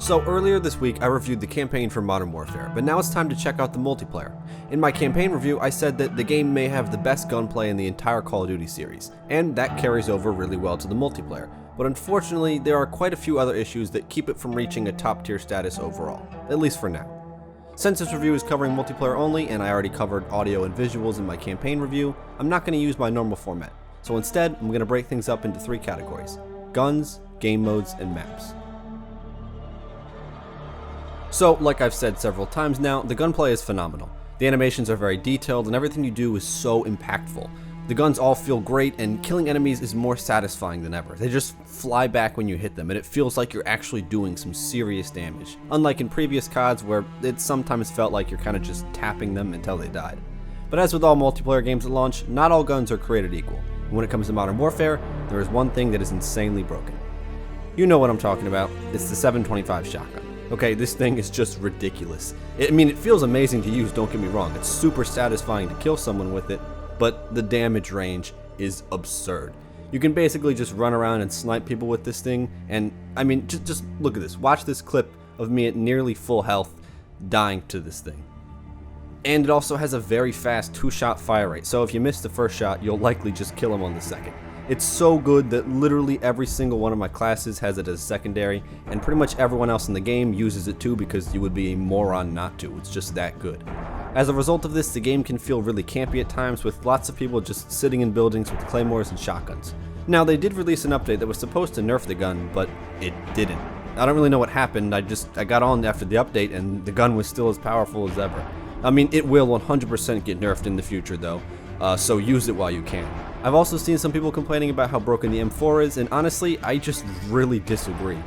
So earlier this week I reviewed the campaign for Modern Warfare, but now it's time to check out the multiplayer. In my campaign review I said that the game may have the best gunplay in the entire Call of Duty series, and that carries over really well to the multiplayer, but unfortunately there are quite a few other issues that keep it from reaching a top tier status overall, at least for now. Since this review is covering multiplayer only, and I already covered audio and visuals in my campaign review, I'm not going to use my normal format. So instead, I'm going to break things up into three categories: guns, game modes, and maps. So, like I've said several times now, the gunplay is phenomenal. The animations are very detailed and everything you do is so impactful. The guns all feel great and killing enemies is more satisfying than ever. They just fly back when you hit them and it feels like you're actually doing some serious damage. Unlike in previous CODs where it sometimes felt like you're kind of just tapping them until they died. But as with all multiplayer games at launch, not all guns are created equal. And when it comes to Modern Warfare, there is one thing that is insanely broken. You know what I'm talking about. It's the 725 shotgun. Okay, this thing is just ridiculous. It feels amazing to use, don't get me wrong. It's super satisfying to kill someone with it, but the damage range is absurd. You can basically just run around and snipe people with this thing, and just look at this. Watch this clip of me at nearly full health dying to this thing. And it also has a very fast 2-shot fire rate, so if you miss the first shot, you'll likely just kill him on the second. It's so good that literally every single one of my classes has it as secondary, and pretty much everyone else in the game uses it too because you would be a moron not to. It's just that good. As a result of this, the game can feel really campy at times with lots of people just sitting in buildings with claymores and shotguns. Now, they did release an update that was supposed to nerf the gun, but it didn't. I don't really know what happened. I got on after the update and the gun was still as powerful as ever. It will 100% get nerfed in the future though, so use it while you can. I've also seen some people complaining about how broken the M4 is, and honestly, I just really disagree.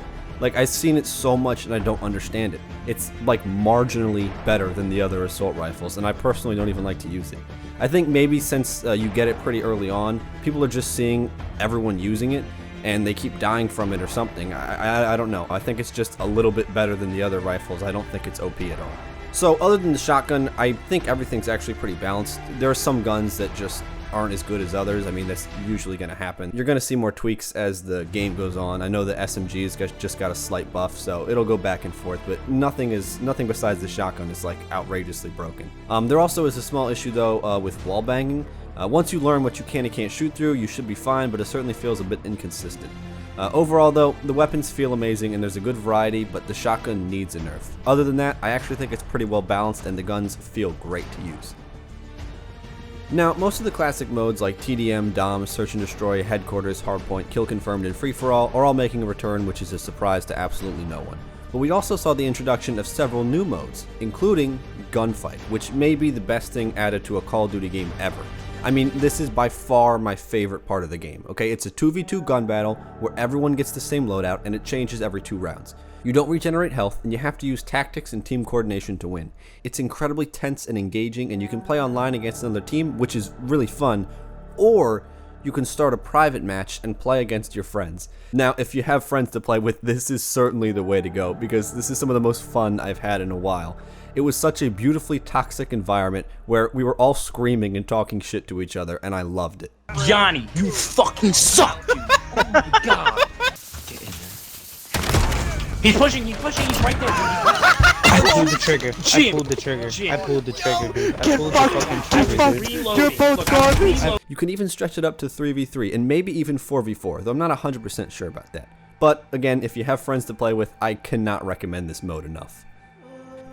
I've seen it so much and I don't understand it. It's marginally better than the other assault rifles, and I personally don't even like to use it. I think maybe since you get it pretty early on, people are just seeing everyone using it, and they keep dying from it or something. I don't know. I think it's just a little bit better than the other rifles. I don't think it's OP at all. So other than the shotgun, I think everything's actually pretty balanced. There are some guns that just aren't as good as others. That's usually going to happen. You're going to see more tweaks as the game goes on. I know the SMG's just got a slight buff, so it'll go back and forth, but nothing besides the shotgun is outrageously broken. There also is a small issue though with wall banging. Once you learn what you can and can't shoot through, you should be fine, but it certainly feels a bit inconsistent. Overall though, the weapons feel amazing and there's a good variety, but the shotgun needs a nerf. Other than that, I actually think it's pretty well balanced and the guns feel great to use. Now, most of the classic modes like TDM, DOM, Search and Destroy, Headquarters, Hardpoint, Kill Confirmed, and Free For All are all making a return, which is a surprise to absolutely no one. But we also saw the introduction of several new modes, including Gunfight, which may be the best thing added to a Call of Duty game ever. This is by far my favorite part of the game, okay? It's a 2v2 gun battle where everyone gets the same loadout and it changes every 2 rounds. You don't regenerate health, and you have to use tactics and team coordination to win. It's incredibly tense and engaging, and you can play online against another team, which is really fun, or you can start a private match and play against your friends. Now, if you have friends to play with, this is certainly the way to go, because this is some of the most fun I've had in a while. It was such a beautifully toxic environment where we were all screaming and talking shit to each other, and I loved it. Johnny, you fucking suck, dude. Oh my god. Get in there. He's pushing, he's right there, dude. I pulled the trigger. I pulled the trigger, dude. I pulled the fucking trigger, dude. You can even stretch it up to 3v3 and maybe even 4v4, though I'm not 100% sure about that. But again, if you have friends to play with, I cannot recommend this mode enough.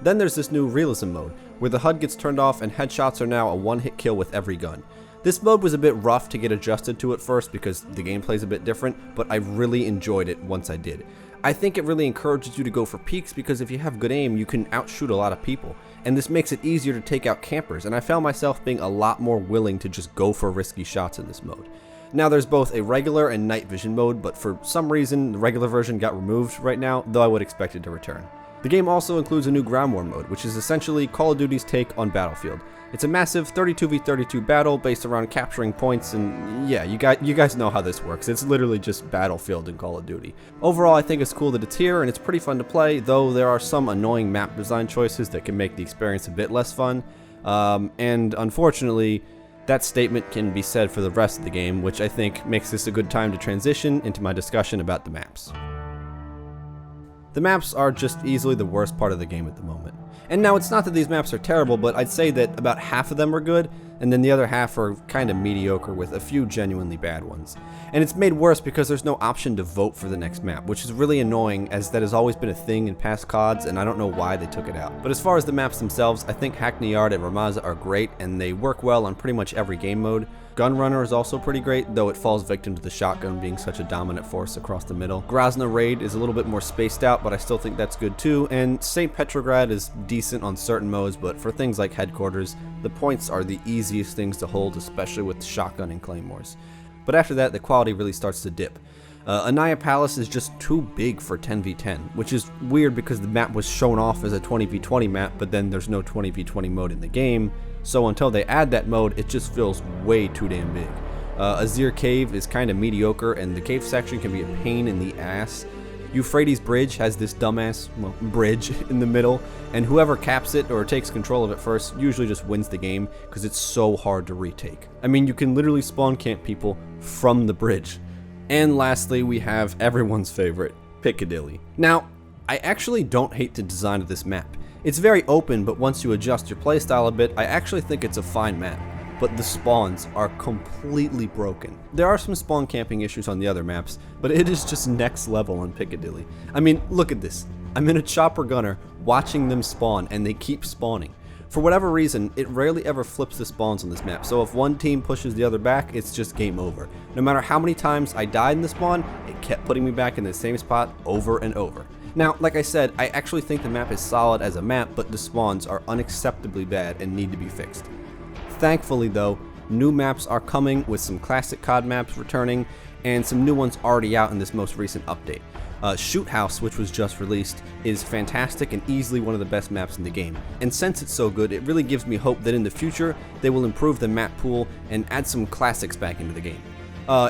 Then there's this new realism mode, where the HUD gets turned off and headshots are now a one-hit kill with every gun. This mode was a bit rough to get adjusted to at first because the gameplay's a bit different, but I really enjoyed it once I did. I think it really encourages you to go for peaks because if you have good aim, you can outshoot a lot of people, and this makes it easier to take out campers, and I found myself being a lot more willing to just go for risky shots in this mode. Now there's both a regular and night vision mode, but for some reason the regular version got removed right now, though I would expect it to return. The game also includes a new ground war mode, which is essentially Call of Duty's take on Battlefield. It's a massive 32v32 battle based around capturing points, and yeah, you guys know how this works. It's literally just Battlefield in Call of Duty. Overall, I think it's cool that it's here, and it's pretty fun to play, though there are some annoying map design choices that can make the experience a bit less fun. And unfortunately, that statement can be said for the rest of the game, which I think makes this a good time to transition into my discussion about the maps. The maps are just easily the worst part of the game at the moment. And now it's not that these maps are terrible, but I'd say that about half of them are good, and then the other half are kind of mediocre with a few genuinely bad ones. And it's made worse because there's no option to vote for the next map, which is really annoying as that has always been a thing in past CODs, and I don't know why they took it out. But as far as the maps themselves, I think Hackney Yard and Ramaza are great, and they work well on pretty much every game mode. Gunrunner is also pretty great, though it falls victim to the shotgun being such a dominant force across the middle. Grozny Raid is a little bit more spaced out, but I still think that's good too, and St. Petrograd is decent on certain modes, but for things like headquarters, the points are the easiest things to hold, especially with shotgun and claymores. But after that, the quality really starts to dip. Anaya Palace is just too big for 10v10, which is weird because the map was shown off as a 20v20 map, but then there's no 20v20 mode in the game, so until they add that mode, it just feels way too damn big. Azir Cave is kind of mediocre, and the cave section can be a pain in the ass. Euphrates Bridge has this dumbass, bridge in the middle, and whoever caps it or takes control of it first usually just wins the game because it's so hard to retake. I mean, you can literally spawn camp people from the bridge. And lastly, we have everyone's favorite, Piccadilly. Now, I actually don't hate the design of this map. It's very open, but once you adjust your playstyle a bit, I actually think it's a fine map. But the spawns are completely broken. There are some spawn camping issues on the other maps, but it is just next level on Piccadilly. I mean, look at this. I'm in a chopper gunner watching them spawn, and they keep spawning. For whatever reason, it rarely ever flips the spawns on this map, so if one team pushes the other back, it's just game over. No matter how many times I died in the spawn, it kept putting me back in the same spot over and over. Now, like I said, I actually think the map is solid as a map, but the spawns are unacceptably bad and need to be fixed. Thankfully though, new maps are coming with some classic COD maps returning, and some new ones already out in this most recent update. Shoot House, which was just released, is fantastic and easily one of the best maps in the game. And since it's so good, it really gives me hope that in the future, they will improve the map pool and add some classics back into the game.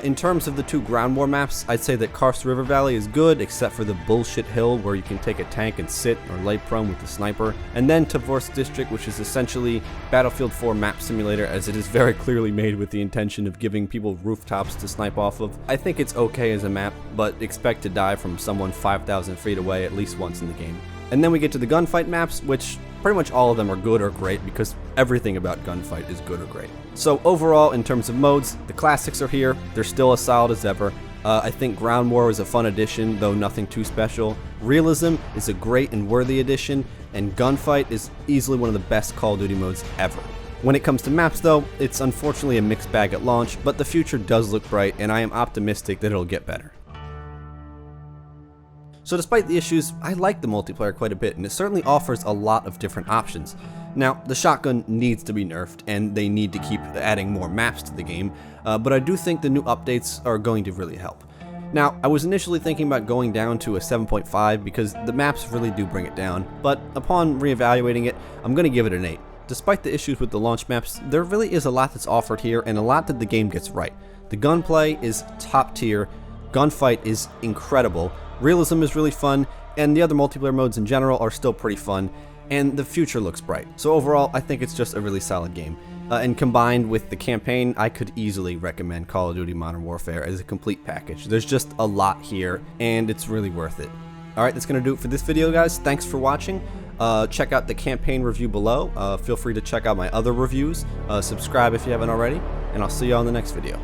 In terms of the two ground war maps, I'd say that Karst River Valley is good, except for the bullshit hill where you can take a tank and sit or lay prone with the sniper. And then Tovorsk District, which is essentially Battlefield 4 map simulator, as it is very clearly made with the intention of giving people rooftops to snipe off of. I think it's okay as a map, but expect to die from someone 5,000 feet away at least once in the game. And then we get to the gunfight maps, which pretty much all of them are good or great because everything about gunfight is good or great. So overall, in terms of modes, the classics are here. They're still as solid as ever. I think Ground War is a fun addition, though nothing too special. Realism is a great and worthy addition, and Gunfight is easily one of the best Call of Duty modes ever. When it comes to maps though, it's unfortunately a mixed bag at launch, but the future does look bright, and I am optimistic that it'll get better. So despite the issues, I like the multiplayer quite a bit, and it certainly offers a lot of different options. Now, the shotgun needs to be nerfed, and they need to keep adding more maps to the game, but I do think the new updates are going to really help. Now, I was initially thinking about going down to a 7.5 because the maps really do bring it down, but upon reevaluating it, I'm going to give it an 8. Despite the issues with the launch maps, there really is a lot that's offered here and a lot that the game gets right. The gunplay is top tier, gunfight is incredible, realism is really fun, and the other multiplayer modes in general are still pretty fun, and the future looks bright. So overall, I think it's just a really solid game. And combined with the campaign, I could easily recommend Call of Duty Modern Warfare as a complete package. There's just a lot here, and it's really worth it. Alright, that's going to do it for this video, guys. Thanks for watching. Check out the campaign review below. Feel free to check out my other reviews. Subscribe if you haven't already, and I'll see you on the next video.